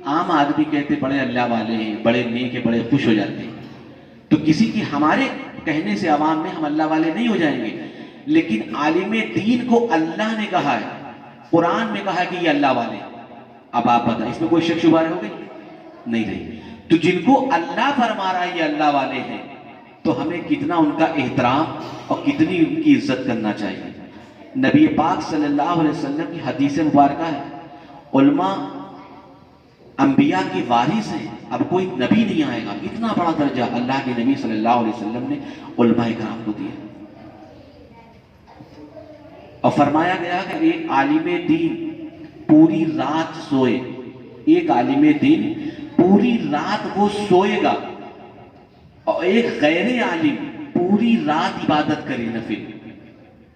عام آدمی کہتے بڑے اللہ والے ہیں، بڑے نیک ہیں، بڑے خوش ہو جاتے ہیں. تو کسی کی ہمارے کہنے سے عوام میں ہم اللہ والے نہیں ہو جائیں گے، لیکن عالم دین کو اللہ نے کہا ہے، قرآن میں کہا ہے کہ یہ اللہ والے ہیں. اب آپ بتائیں اس میں کوئی شک شبہ ہوگی؟ نہیں رہی. تو جن کو اللہ فرما رہا ہے یہ اللہ والے ہیں، تو ہمیں کتنا ان کا احترام اور کتنی ان کی عزت کرنا چاہیے. نبی پاک صلی اللہ علیہ وسلم کی حدیث مبارکہ ہے، علماء انبیاء کی وارث ہیں. اب کوئی نبی نہیں آئے گا. اتنا بڑا درجہ اللہ کے نبی صلی اللہ علیہ وسلم نے علماء کرام کو دیا. اور فرمایا گیا کہ ایک عالم دین پوری رات سوئے، ایک عالم دین پوری رات وہ سوئے گا، اور ایک غیر عالم پوری رات عبادت کرے نفل،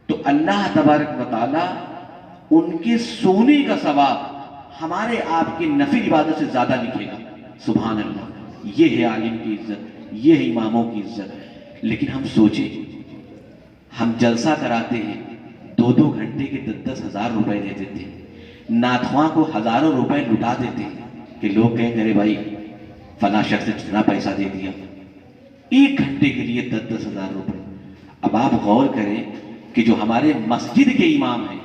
تو اللہ تبارک و تعالی ان کے سونے کا ثواب ہمارے آپ کی نفل عبادت سے زیادہ لکھے گا. سبحان اللہ. یہ ہے عالم کی عزت، یہ ہے اماموں کی عزت. لیکن ہم سوچیں، ہم جلسہ کراتے ہیں، 2 گھنٹے کے 10 ہزار روپے دے دیتے ہیں، ناتخواں کو ہزاروں روپے لٹا دیتے ہیں کہ لوگ کہیں ارے بھائی فلاں شخص نے اتنا پیسہ دے دیا. 1 گھنٹے کے لیے 10 ہزار روپے. اب آپ غور کریں کہ جو ہمارے مسجد کے امام ہیں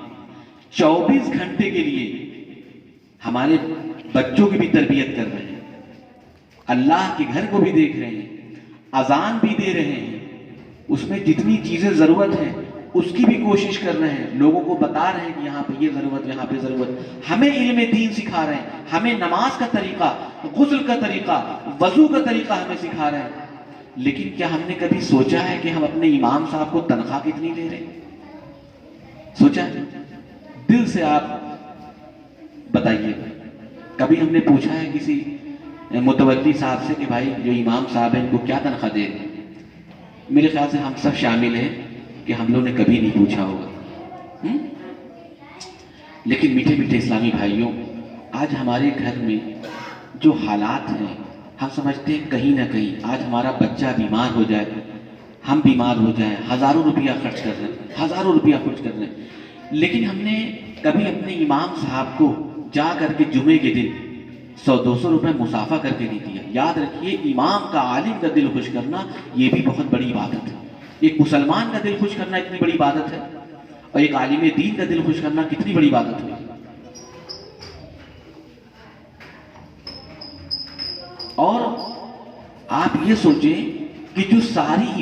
24 گھنٹے کے لیے ہمارے بچوں کی بھی تربیت کر رہے ہیں، اللہ کے گھر کو بھی دیکھ رہے ہیں، اذان بھی دے رہے ہیں، اس میں جتنی چیزیں ضرورت ہیں اس کی بھی کوشش کر رہے ہیں، لوگوں کو بتا رہے ہیں کہ یہاں پہ یہ ضرورت، یہاں پہ ضرورت. ہمیں علم دین سکھا رہے ہیں، ہمیں نماز کا طریقہ، غسل کا طریقہ، وضو کا طریقہ ہمیں سکھا رہے ہیں. لیکن کیا ہم نے کبھی سوچا ہے کہ ہم اپنے امام صاحب کو تنخواہ کتنی دے رہے ہیں؟ سوچا ہے؟ دل سے آپ بتائیے. کبھی ہم نے پوچھا ہے کسی متولی صاحب سے کہ بھائی جو امام صاحب ہیں ان کو کیا تنخواہ دے رہے ہیں؟ میرے خیال سے ہم سب شامل ہیں کہ ہم لوگوں نے کبھی نہیں پوچھا ہوگا. لیکن میٹھے میٹھے اسلامی بھائیوں، آج ہمارے گھر میں جو حالات ہیں، ہم سمجھتے ہیں کہیں نہ کہیں آج ہمارا بچہ بیمار ہو جائے، ہم بیمار ہو جائیں، ہزاروں روپیہ خرچ کر رہے ہیں، ہزاروں روپیہ خرچ کر رہے ہیں. لیکن ہم نے کبھی اپنے امام صاحب کو جا کر کے جمعے کے دن 100-200 روپے مسافہ کر کے نہیں دیا. یاد رکھیے، امام کا، عالم کا دل خوش کرنا یہ بھی بہت بڑی عبادت ہے. ایک مسلمان کا دل خوش کرنا اتنی بڑی عبادت ہے، اور ایک عالم دین کا دل خوش کرنا کتنی بڑی عبادت ہے. اور آپ یہ سوچیں کہ جو ساری